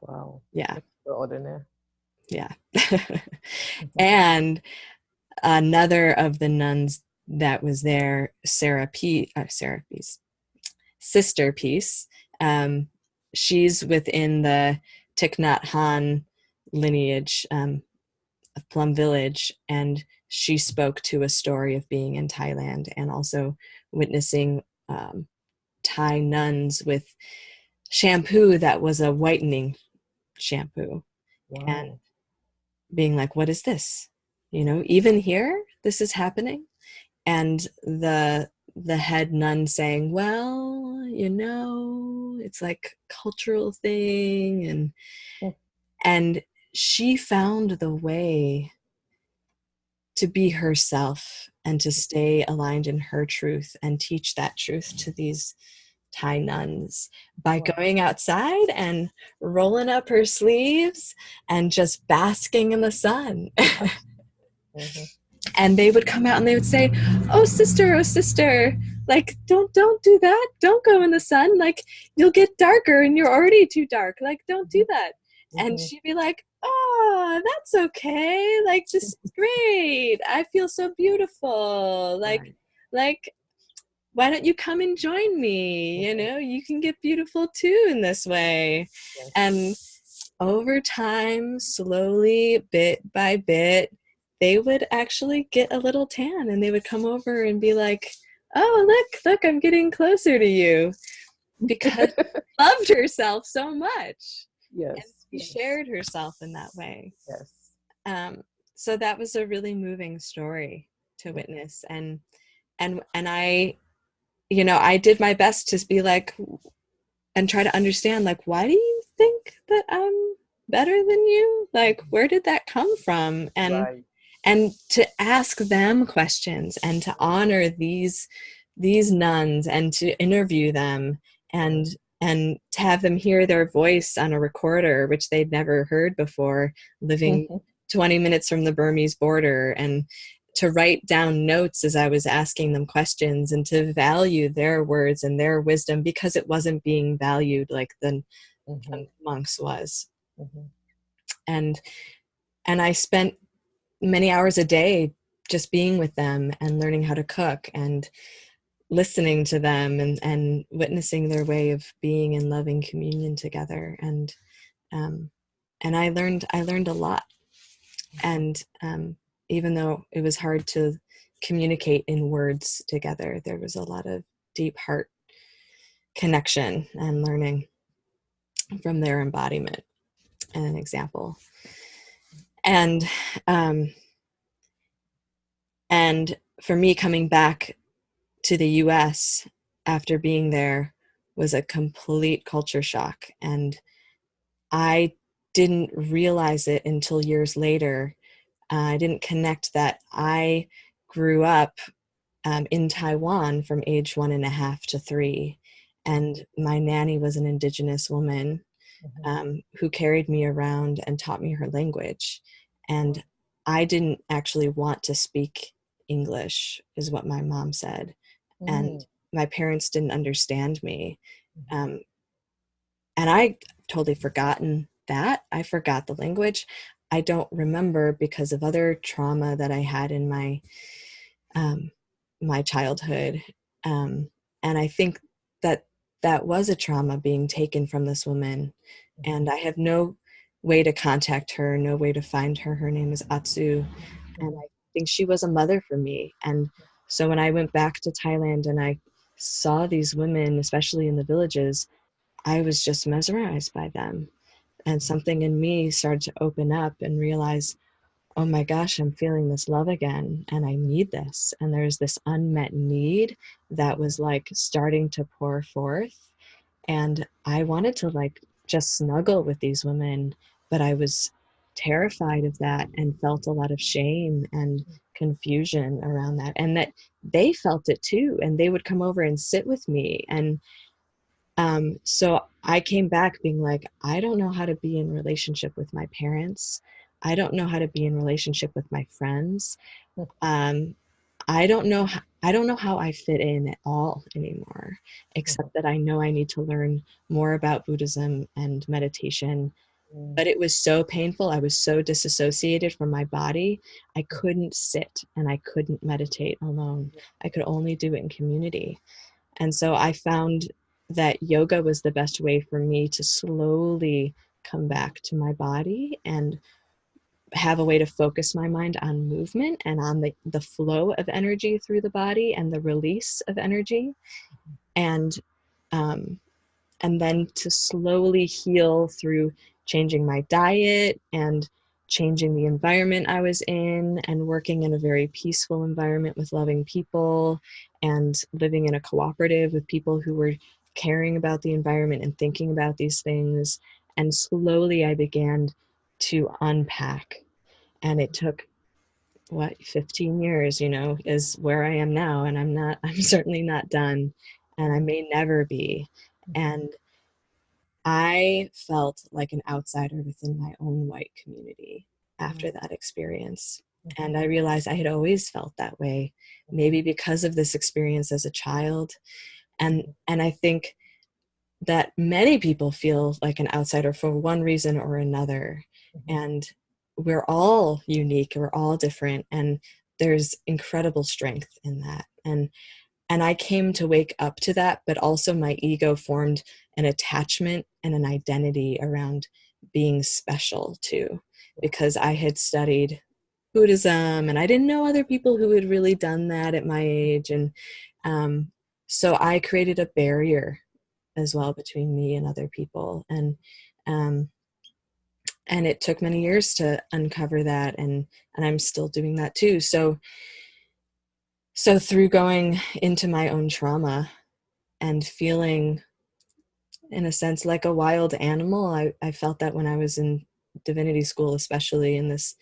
Wow. Yeah. Extraordinary. Yeah. And another of the nuns that was there, Sister Peace, she's within the Thich Nhat Hanh lineage of Plum Village, and she spoke to a story of being in Thailand and also witnessing Thai nuns with shampoo that was a whitening shampoo. Wow. And being like, what is this? Even here, this is happening. And the head nun saying, well, it's like cultural thing. And she found the way to be herself and to stay aligned in her truth and teach that truth to these Thai nuns by going outside and rolling up her sleeves and just basking in the sun. Mm-hmm. And they would come out and they would say, oh sister, like don't do that, don't go in the sun, like you'll get darker and you're already too dark, like don't do that. Mm-hmm. And she'd be like, oh, that's okay, like this is great, I feel so beautiful, like why don't you come and join me, you know, you can get beautiful too in this way. Yes. And over time, slowly, bit by bit, they would actually get a little tan and they would come over and be like, oh, look, I'm getting closer to you, because she loved herself so much. Yes. And she shared herself in that way. Yes. So that was a really moving story to witness. And I, you know, I did my best to be like, and try to understand, like, why do you think that I'm better than you? Like, where did that come from? And to ask them questions and to honor these nuns and to interview them and to have them hear their voice on a recorder, which they'd never heard before, living 20 minutes from the Burmese border, and to write down notes as I was asking them questions, and to value their words and their wisdom, because it wasn't being valued like the monks was. And I spent many hours a day just being with them and learning how to cook and listening to them and witnessing their way of being in loving communion together. And I learned a lot. And even though it was hard to communicate in words together, there was a lot of deep heart connection and learning from their embodiment and an example. And for me, coming back to the US after being there was a complete culture shock. And I didn't realize it until years later. I didn't connect that I grew up in Taiwan from age 1.5 to 3. And my nanny was an indigenous woman who carried me around and taught me her language. And I didn't actually want to speak English, is what my mom said. And my parents didn't understand me. And I totally forgotten that. I forgot the language. I don't remember because of other trauma that I had in my my childhood. And I think that was a trauma, being taken from this woman. And I have no way to contact her, no way to find her. Her name is Atsu. And I think she was a mother for me. And so when I went back to Thailand and I saw these women, especially in the villages, I was just mesmerized by them. And something in me started to open up and realize, oh my gosh, I'm feeling this love again, and I need this. And there's this unmet need that was like starting to pour forth. And I wanted to like just snuggle with these women, but I was terrified of that and felt a lot of shame and confusion around that. And that they felt it too. And they would come over and sit with me. And so I came back being like, I don't know how to be in relationship with my parents. I don't know how to be in relationship with my friends. I don't know how I fit in at all anymore, except that I know I need to learn more about Buddhism and meditation. But it was so painful. I was so disassociated from my body. I couldn't sit and I couldn't meditate alone. I could only do it in community. And so I found that yoga was the best way for me to slowly come back to my body and have a way to focus my mind on movement and on the flow of energy through the body and the release of energy. And then to slowly heal through changing my diet and changing the environment I was in, and working in a very peaceful environment with loving people, and living in a cooperative with people who were caring about the environment and thinking about these things. And slowly I began to unpack. And it took what, 15 years, is where I am now. And I'm certainly not done, and I may never be. And I felt like an outsider within my own white community after that experience. And I realized I had always felt that way, maybe because of this experience as a child. And I think that many people feel like an outsider for one reason or another. And we're all unique, we're all different, and there's incredible strength in that. And I came to wake up to that, but also my ego formed an attachment and an identity around being special too, because I had studied Buddhism and I didn't know other people who had really done that at my age. And so I created a barrier as well between me and other people. And it took many years to uncover that. And I'm still doing that too. So through going into my own trauma and feeling, in a sense, like a wild animal, I felt that when I was in divinity school, especially in this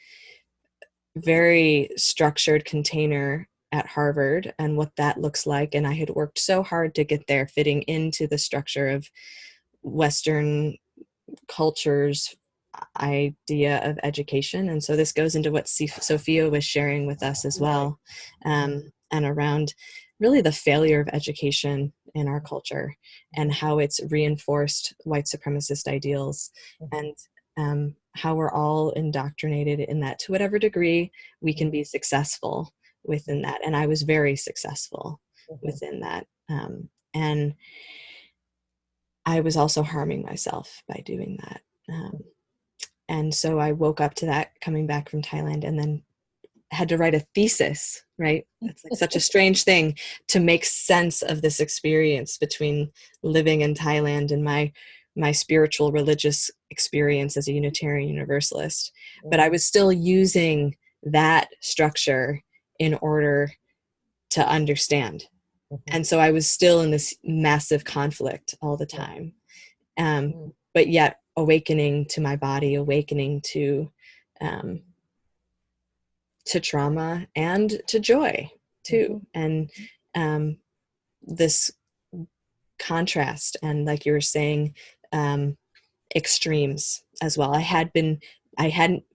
very structured container at Harvard and what that looks like. And I had worked so hard to get there, fitting into the structure of Western culture's idea of education. And so this goes into what Sophia was sharing with us as well, and around really the failure of education in our culture and how it's reinforced white supremacist ideals, and how we're all indoctrinated in that to whatever degree we can be successful within that. And I was very successful within that. And I was also harming myself by doing that. And so I woke up to that coming back from Thailand, and then had to write a thesis, right? It's like such a strange thing to make sense of this experience between living in Thailand and my spiritual religious experience as a Unitarian Universalist. But I was still using that structure in order to understand. And so I was still in this massive conflict all the time. But yet awakening to my body, awakening to trauma and to joy too. And this contrast, and like you were saying, extremes as well. I hadn't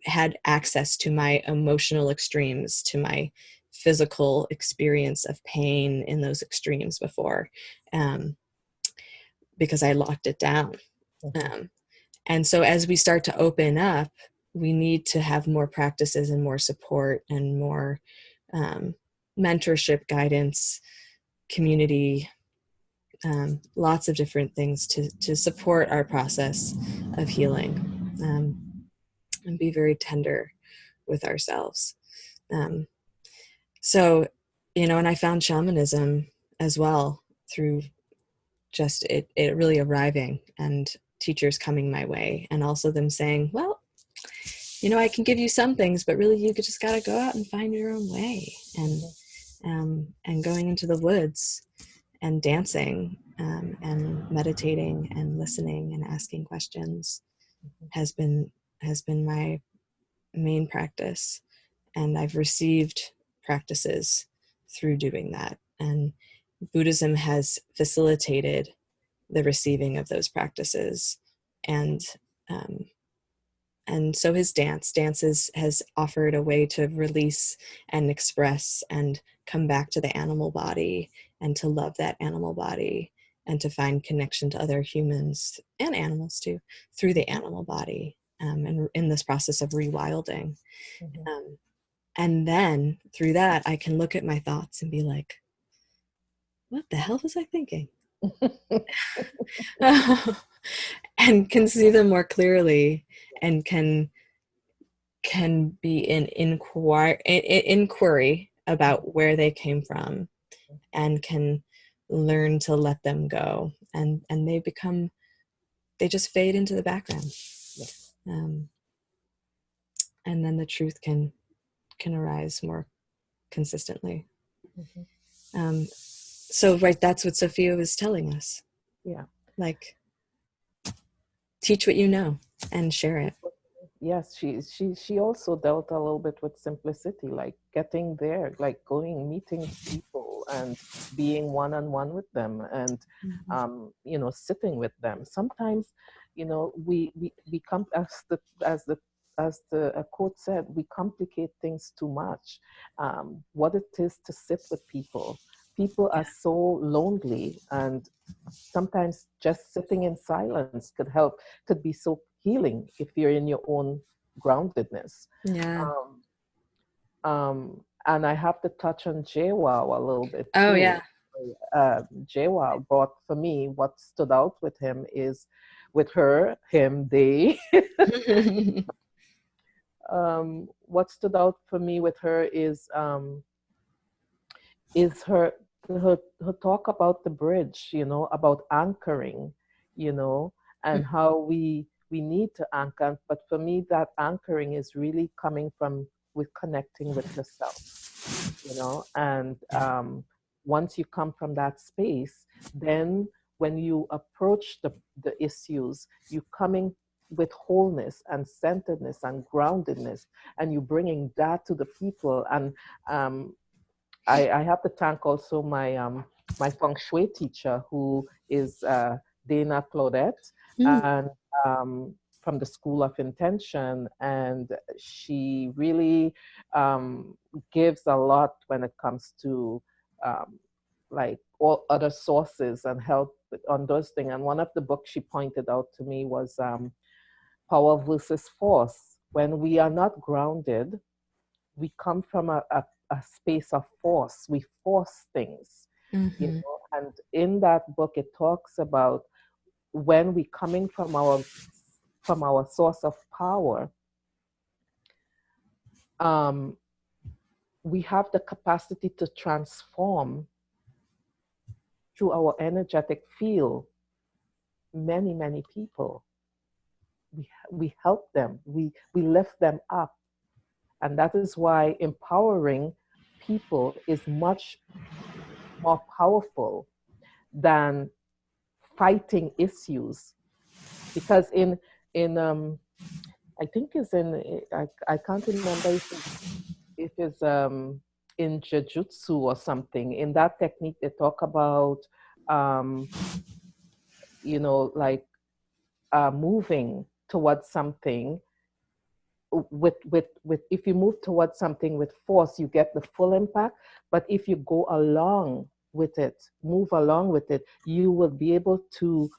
had access to my emotional extremes, to my physical experience of pain in those extremes before, because I locked it down. And so as we start to open up, we need to have more practices and more support and more mentorship, guidance, community, lots of different things to support our process of healing, and be very tender with ourselves. So, and I found shamanism as well through just it really arriving, and teachers coming my way, and also them saying, well, I can give you some things, but really you just got to go out and find your own way. And going into the woods and dancing, and meditating and listening and asking questions has been my main practice. And I've received practices through doing that. And Buddhism has facilitated the receiving of those practices. And so his dance has offered a way to release and express and come back to the animal body, and to love that animal body, and to find connection to other humans and animals too through the animal body, and in this process of rewilding. And then through that, I can look at my thoughts and be like, what the hell was I thinking? And can see them more clearly, and can be in inquiry about where they came from, and can learn to let them go, and they just fade into the background. And then the truth can arise more consistently. So right, that's what Sophia was telling us. Yeah. Like, teach what you know and share it. yes, she also dealt a little bit with simplicity, like getting there, like going, meeting people and being one-on-one with them, and Mhm. sitting with them. Sometimes, we come, as the quote said, we complicate things too much. What it is to sit with people. People are so lonely, and sometimes just sitting in silence could be so healing if you're in your own groundedness. Yeah. And I have to touch on JWOW a little bit Oh too. yeah. JWOW brought, for me, what stood out with him is, with her, him, they. What stood out for me with her is her talk about the bridge, about anchoring, you know, and how we need to anchor. But for me, that anchoring is really coming from with connecting with yourself, and once you come from that space, then when you approach the issues, you coming with wholeness and centeredness and groundedness, and you bringing that to the people. And um, I have to thank also my feng shui teacher, who is Dana Claudette, Mm. and from the School of Intention, and she really gives a lot when it comes to um, like all other sources and help on those things. And one of the books she pointed out to me was Power versus Force. When we are not grounded, we come from a space of force. We force things, Mm-hmm. And in that book, it talks about when we coming from our source of power, um, we have the capacity to transform through our energetic field many, many people. We help them. We lift them up, and that is why empowering people is much more powerful than fighting issues, because in I think it's I can't remember if it's in jujutsu or something. In that technique, they talk about um, like moving towards something with if you move towards something with force, you get the full impact. But if you go along with it, move along with it, you will be able to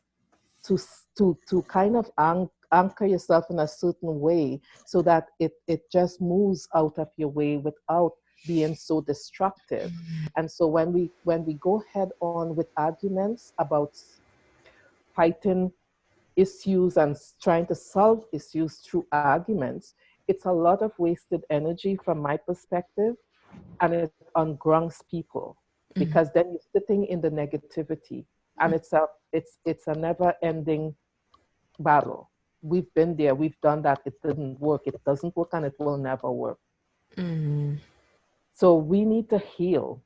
kind of anchor yourself in a certain way, so that it just moves out of your way without being so destructive. And so when we go head on with arguments about fighting issues and trying to solve issues through arguments, it's a lot of wasted energy from my perspective, and it ungrounds people, because then you're sitting in the negativity, and it's a never ending battle. We've been there, we've done that, it didn't work, it doesn't work, and it will never work. Mm-hmm. So we need to heal.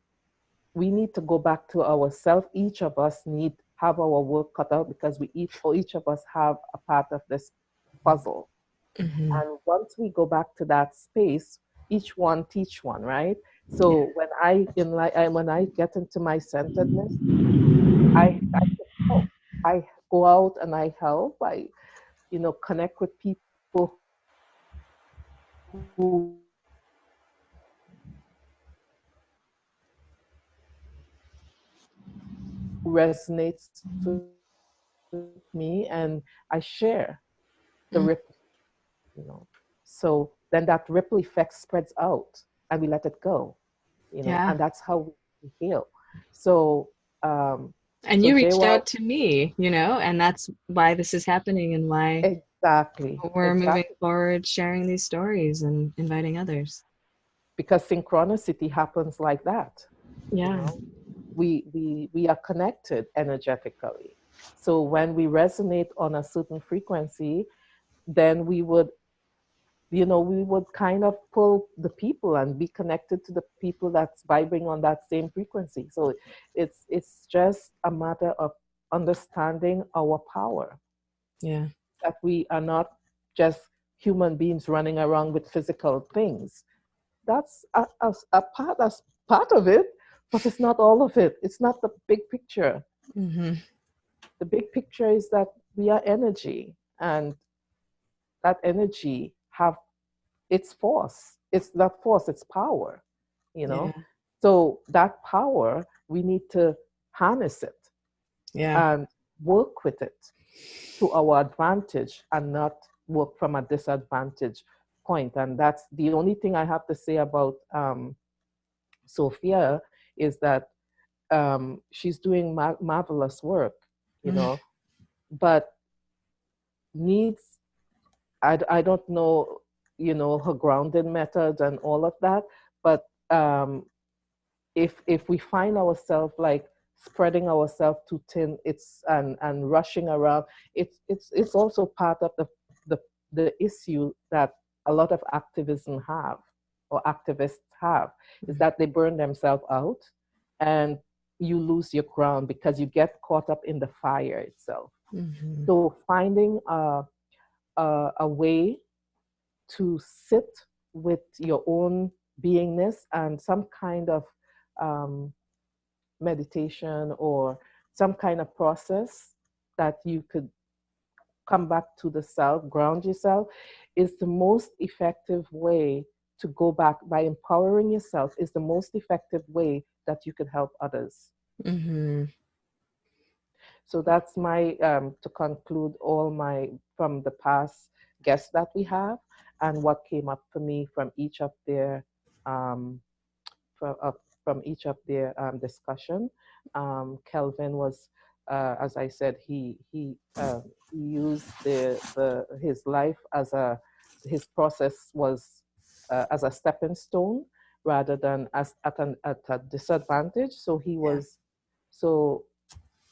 We need to go back to ourselves. Each of us need have our work cut out, because each of us have a part of this puzzle. Mm-hmm. And once we go back to that space, each one teach one, right? Yeah. So when I get into my centeredness, I can help. I go out and I help. I connect with people who resonates with me, and I share the ripple, Mm. So then that ripple effect spreads out, and we let it go, and Yeah. that's how we heal. So, And so you reached JWOW, out to me, and that's why this is happening and why exactly, we're moving exactly, forward, sharing these stories and inviting others. because synchronicity happens like that. You Yeah. know, we are connected energetically. So when we resonate on a certain frequency, then we would kind of pull the people and be connected to the people that's vibrating on that same frequency. So it's just a matter of understanding our power, Yeah. that we are not just human beings running around with physical things. That's a part, that's part of it, but it's not all of it. It's not the big picture. Mm-hmm. The big picture is that we are energy, and that energy have its force. It's not force, it's power, you Yeah. know? So that power, we need to harness it Yeah. and work with it to our advantage and not work from a disadvantage point. And that's the only thing I have to say about Sophia, is that she's doing marvelous work, you Mm. know, but needs, I don't know, you know, her grounding methods and all of that, but if we find ourselves like spreading ourselves too thin, it's and rushing around, it's also part of the the issue that a lot of activism have, or activists have, is that they burn themselves out, and you lose your ground because you get caught up in the fire itself. Mm-hmm. So finding a way to sit with your own beingness and some kind of um, meditation or some kind of process that you could come back to the self, ground yourself, is the most effective way to go back. By empowering yourself is the most effective way that you could help others. Mm-hmm. So that's my, to conclude all my, from the past guests that we have, and what came up for me from each of their, um, from each of their discussion. Kelvin was, as I said, he used his life as a, his process was as a stepping stone rather than as at a disadvantage. So he Yeah. was, so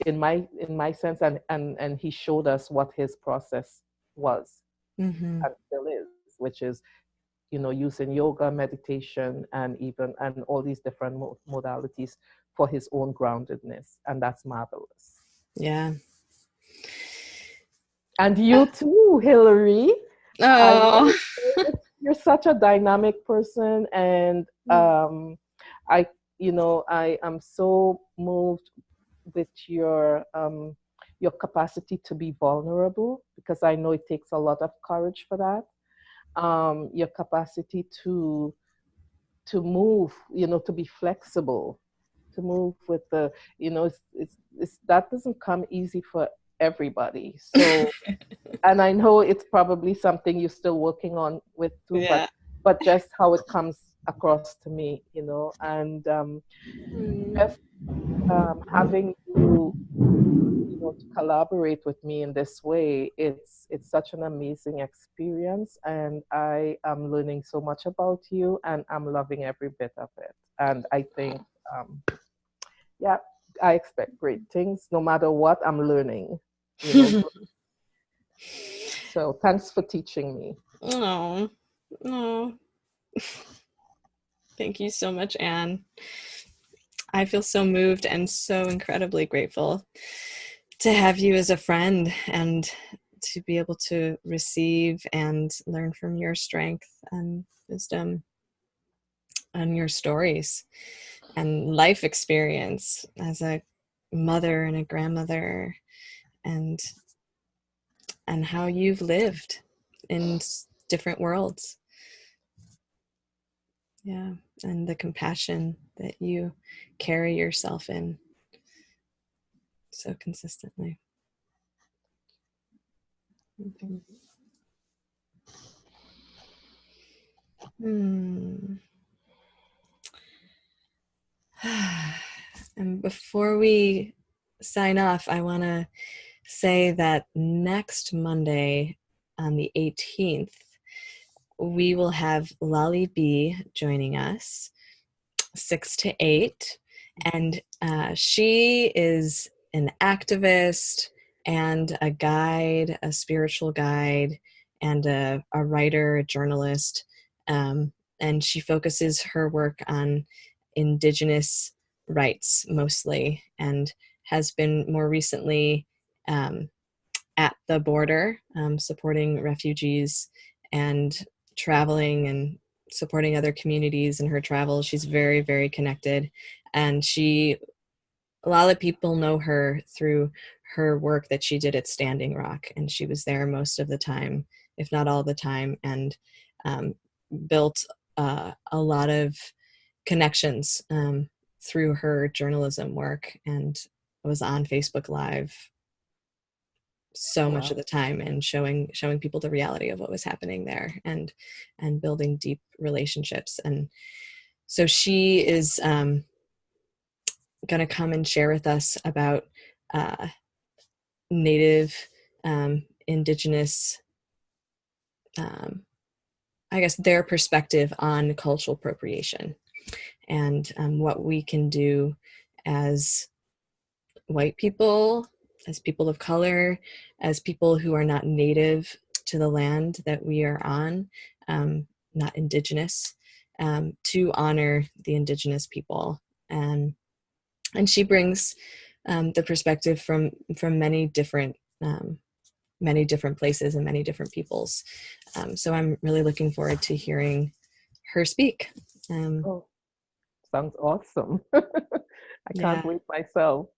in my sense, and he showed us what his process was Mm-hmm. and still is, which is, you know, using yoga, meditation, and even and all these different modalities for his own groundedness, and that's marvelous. Yeah. And you too, Hilary. I Oh. want to say you're such a dynamic person, and I, you know, I am so moved with your capacity to be vulnerable, because I know it takes a lot of courage for that. Your capacity to move, you know, to be flexible, to move with the, you know, it's that doesn't come easy for everybody. So, and I know it's probably something you're still working on with too, Yeah. but just how it comes across to me, you know, and Mm. just having you, you know, to collaborate with me in this way, it's such an amazing experience, and I am learning so much about you, and I'm loving every bit of it. And I think, yeah, I expect great things no matter what I'm learning, you know. So thanks for teaching me. Oh. Oh. Thank you so much, Anne. I feel so moved and so incredibly grateful to have you as a friend and to be able to receive and learn from your strength and wisdom and your stories and life experience as a mother and a grandmother, and how you've lived in different worlds. Yeah, and the compassion that you carry yourself in so consistently. Hmm. And before we sign off, I want to say that next Monday on the 18th, we will have Lolly B joining us 6 to 8. And she is an activist and a guide, a spiritual guide, and a writer, a journalist. And she focuses her work on Indigenous rights mostly, and has been more recently at the border supporting refugees and traveling and supporting other communities in her travels. She's very, very connected. And a lot of people know her through her work that she did at Standing Rock. And she was there most of the time, if not all the time, and built a lot of connections through her journalism work, and was on Facebook Live so much of the time, and showing people the reality of what was happening there, and building deep relationships. And so she is going to come and share with us about Native, Indigenous, I guess, their perspective on cultural appropriation, and what we can do as white people, as people of color, as people who are not native to the land that we are on, not indigenous, to honor the indigenous people. And she brings the perspective from many different places and many different peoples. So I'm really looking forward to hearing her speak. Oh, sounds awesome. I can't wait myself.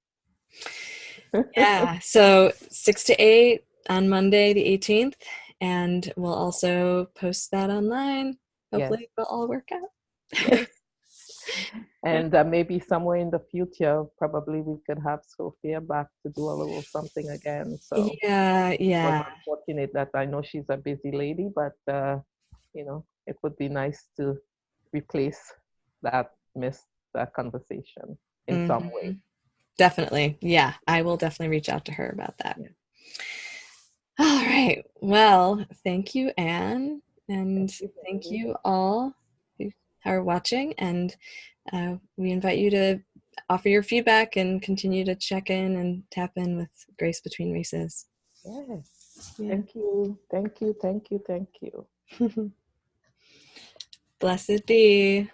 Yeah, so 6 to 8 on Monday the 18th, and we'll also post that online. Hopefully Yes. it'll all work out. Yes. And maybe somewhere in the future, probably we could have Sophia back to do a little something again. So yeah. it was unfortunate that I know she's a busy lady, but it would be nice to replace that missed conversation in some way. Definitely. Yeah, I will definitely reach out to her about that. Yeah. All right. Well, thank you, Anne, and thank you all who are watching. And we invite you to offer your feedback and continue to check in and tap in with Grace Between Races. Yes. Yeah. Thank you. Thank you. Thank you. Thank you. Blessed be.